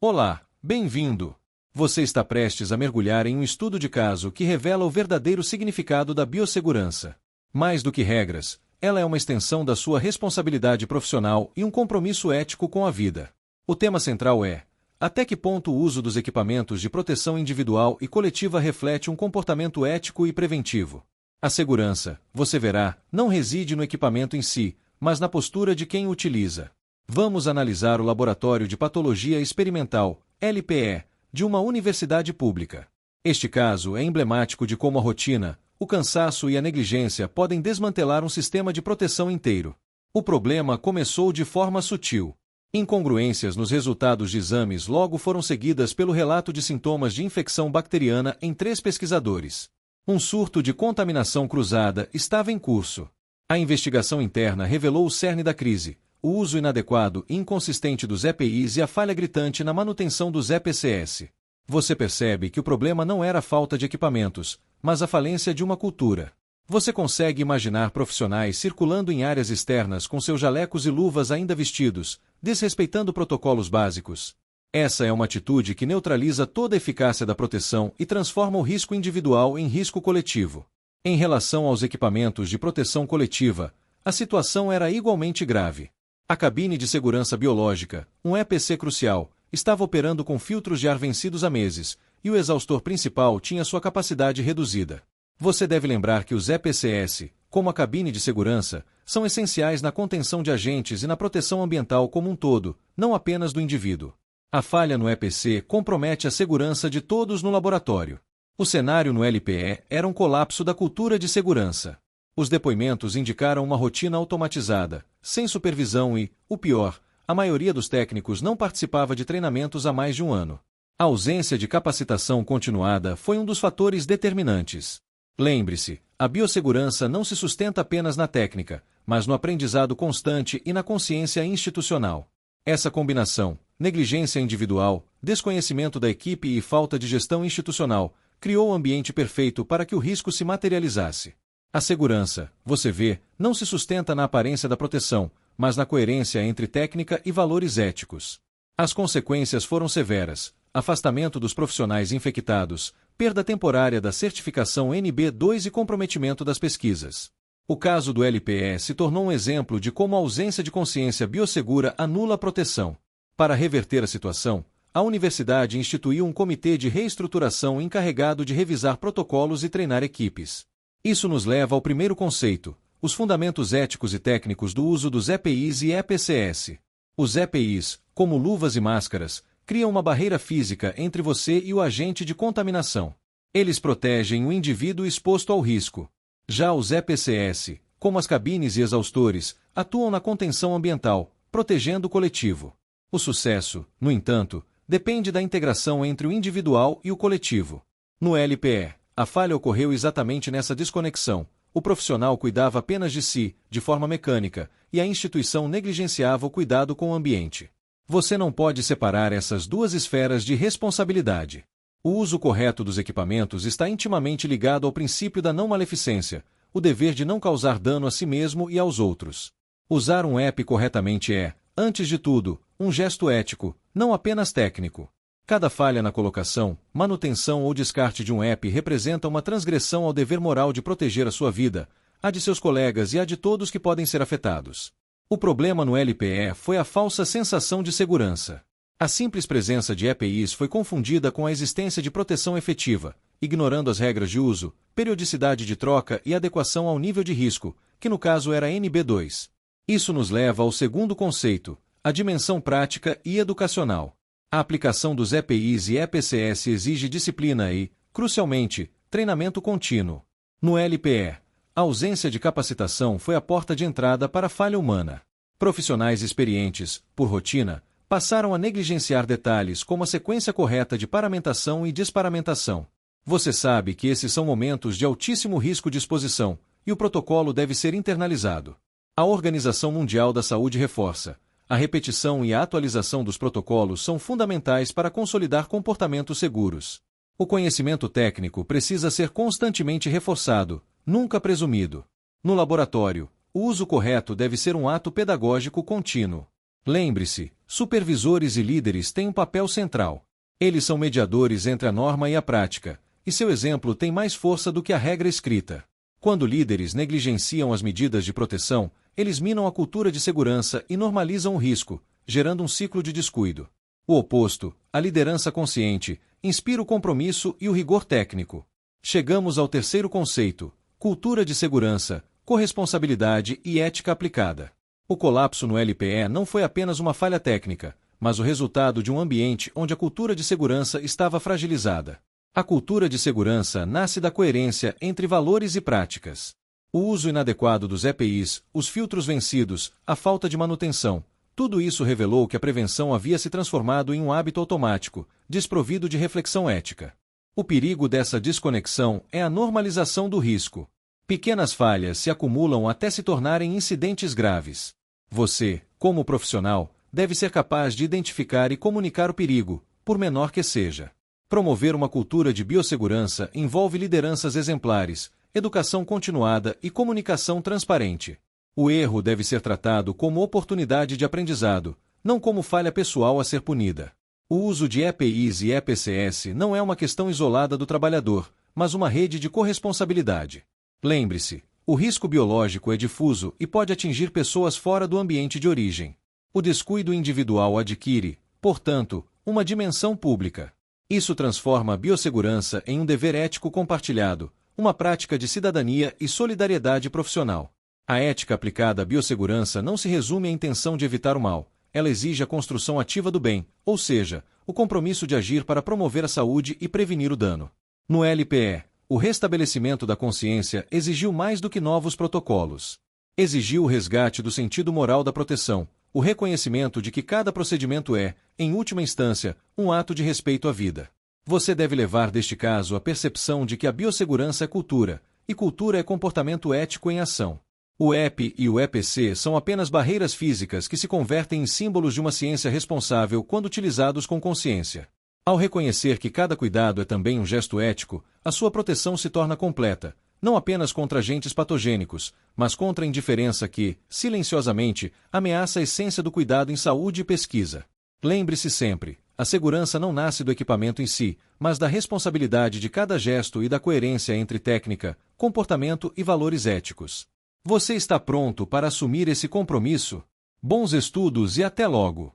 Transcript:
Olá, bem-vindo! Você está prestes a mergulhar em um estudo de caso que revela o verdadeiro significado da biossegurança. Mais do que regras, ela é uma extensão da sua responsabilidade profissional e um compromisso ético com a vida. O tema central é: até que ponto o uso dos equipamentos de proteção individual e coletiva reflete um comportamento ético e preventivo? A segurança, você verá, não reside no equipamento em si, mas na postura de quem o utiliza. Vamos analisar o Laboratório de Patologia Experimental, LPE, de uma universidade pública. Este caso é emblemático de como a rotina, o cansaço e a negligência podem desmantelar um sistema de proteção inteiro. O problema começou de forma sutil. Incongruências nos resultados de exames logo foram seguidas pelo relato de sintomas de infecção bacteriana em 3 pesquisadores. Um surto de contaminação cruzada estava em curso. A investigação interna revelou o cerne da crise: o uso inadequado e inconsistente dos EPIs e a falha gritante na manutenção dos EPCS. Você percebe que o problema não era a falta de equipamentos, mas a falência de uma cultura. Você consegue imaginar profissionais circulando em áreas externas com seus jalecos e luvas ainda vestidos, desrespeitando protocolos básicos? Essa é uma atitude que neutraliza toda a eficácia da proteção e transforma o risco individual em risco coletivo. Em relação aos equipamentos de proteção coletiva, a situação era igualmente grave. A cabine de segurança biológica, um EPC crucial, estava operando com filtros de ar vencidos há meses, e o exaustor principal tinha sua capacidade reduzida. Você deve lembrar que os EPCS, como a cabine de segurança, são essenciais na contenção de agentes e na proteção ambiental como um todo, não apenas do indivíduo. A falha no EPC compromete a segurança de todos no laboratório. O cenário no LPE era um colapso da cultura de segurança. Os depoimentos indicaram uma rotina automatizada, sem supervisão e, o pior, a maioria dos técnicos não participava de treinamentos há mais de um ano. A ausência de capacitação continuada foi um dos fatores determinantes. Lembre-se, a biossegurança não se sustenta apenas na técnica, mas no aprendizado constante e na consciência institucional. Essa combinação, negligência individual, desconhecimento da equipe e falta de gestão institucional, criou o ambiente perfeito para que o risco se materializasse. A segurança, você vê, não se sustenta na aparência da proteção, mas na coerência entre técnica e valores éticos. As consequências foram severas: afastamento dos profissionais infectados, perda temporária da certificação NB2 e comprometimento das pesquisas. O caso do LPE se tornou um exemplo de como a ausência de consciência biossegura anula a proteção. Para reverter a situação, a universidade instituiu um comitê de reestruturação encarregado de revisar protocolos e treinar equipes. Isso nos leva ao primeiro conceito: os fundamentos éticos e técnicos do uso dos EPIs e EPCS. Os EPIs, como luvas e máscaras, criam uma barreira física entre você e o agente de contaminação. Eles protegem o indivíduo exposto ao risco. Já os EPCS, como as cabines e exaustores, atuam na contenção ambiental, protegendo o coletivo. O sucesso, no entanto, depende da integração entre o individual e o coletivo. No LPE, a falha ocorreu exatamente nessa desconexão. O profissional cuidava apenas de si, de forma mecânica, e a instituição negligenciava o cuidado com o ambiente. Você não pode separar essas duas esferas de responsabilidade. O uso correto dos equipamentos está intimamente ligado ao princípio da não maleficência, o dever de não causar dano a si mesmo e aos outros. Usar um EPI corretamente é, antes de tudo, um gesto ético, não apenas técnico. Cada falha na colocação, manutenção ou descarte de um EPI representa uma transgressão ao dever moral de proteger a sua vida, a de seus colegas e a de todos que podem ser afetados. O problema no LPE foi a falsa sensação de segurança. A simples presença de EPIs foi confundida com a existência de proteção efetiva, ignorando as regras de uso, periodicidade de troca e adequação ao nível de risco, que no caso era NB2. Isso nos leva ao segundo conceito: a dimensão prática e educacional. A aplicação dos EPIs e EPCS exige disciplina e, crucialmente, treinamento contínuo. No LPE, a ausência de capacitação foi a porta de entrada para a falha humana. Profissionais experientes, por rotina, passaram a negligenciar detalhes como a sequência correta de paramentação e desparamentação. Você sabe que esses são momentos de altíssimo risco de exposição, e o protocolo deve ser internalizado. A Organização Mundial da Saúde reforça: a repetição e a atualização dos protocolos são fundamentais para consolidar comportamentos seguros. O conhecimento técnico precisa ser constantemente reforçado, nunca presumido. No laboratório, o uso correto deve ser um ato pedagógico contínuo. Lembre-se, supervisores e líderes têm um papel central. Eles são mediadores entre a norma e a prática, e seu exemplo tem mais força do que a regra escrita. Quando líderes negligenciam as medidas de proteção, eles minam a cultura de segurança e normalizam o risco, gerando um ciclo de descuido. O oposto, a liderança consciente, inspira o compromisso e o rigor técnico. Chegamos ao terceiro conceito: cultura de segurança, corresponsabilidade e ética aplicada. O colapso no LPE não foi apenas uma falha técnica, mas o resultado de um ambiente onde a cultura de segurança estava fragilizada. A cultura de segurança nasce da coerência entre valores e práticas. O uso inadequado dos EPIs, os filtros vencidos, a falta de manutenção, tudo isso revelou que a prevenção havia se transformado em um hábito automático, desprovido de reflexão ética. O perigo dessa desconexão é a normalização do risco. Pequenas falhas se acumulam até se tornarem incidentes graves. Você, como profissional, deve ser capaz de identificar e comunicar o perigo, por menor que seja. Promover uma cultura de biossegurança envolve lideranças exemplares, educação continuada e comunicação transparente. O erro deve ser tratado como oportunidade de aprendizado, não como falha pessoal a ser punida. O uso de EPIs e EPCS não é uma questão isolada do trabalhador, mas uma rede de corresponsabilidade. Lembre-se, o risco biológico é difuso e pode atingir pessoas fora do ambiente de origem. O descuido individual adquire, portanto, uma dimensão pública. Isso transforma a biossegurança em um dever ético compartilhado, uma prática de cidadania e solidariedade profissional. A ética aplicada à biossegurança não se resume à intenção de evitar o mal, ela exige a construção ativa do bem, ou seja, o compromisso de agir para promover a saúde e prevenir o dano. No LPE, o restabelecimento da consciência exigiu mais do que novos protocolos. Exigiu o resgate do sentido moral da proteção, o reconhecimento de que cada procedimento é, em última instância, um ato de respeito à vida. Você deve levar deste caso a percepção de que a biossegurança é cultura, e cultura é comportamento ético em ação. O EP e o EPC são apenas barreiras físicas que se convertem em símbolos de uma ciência responsável quando utilizados com consciência. Ao reconhecer que cada cuidado é também um gesto ético, a sua proteção se torna completa, não apenas contra agentes patogênicos, mas contra a indiferença que, silenciosamente, ameaça a essência do cuidado em saúde e pesquisa. Lembre-se sempre, a segurança não nasce do equipamento em si, mas da responsabilidade de cada gesto e da coerência entre técnica, comportamento e valores éticos. Você está pronto para assumir esse compromisso? Bons estudos e até logo!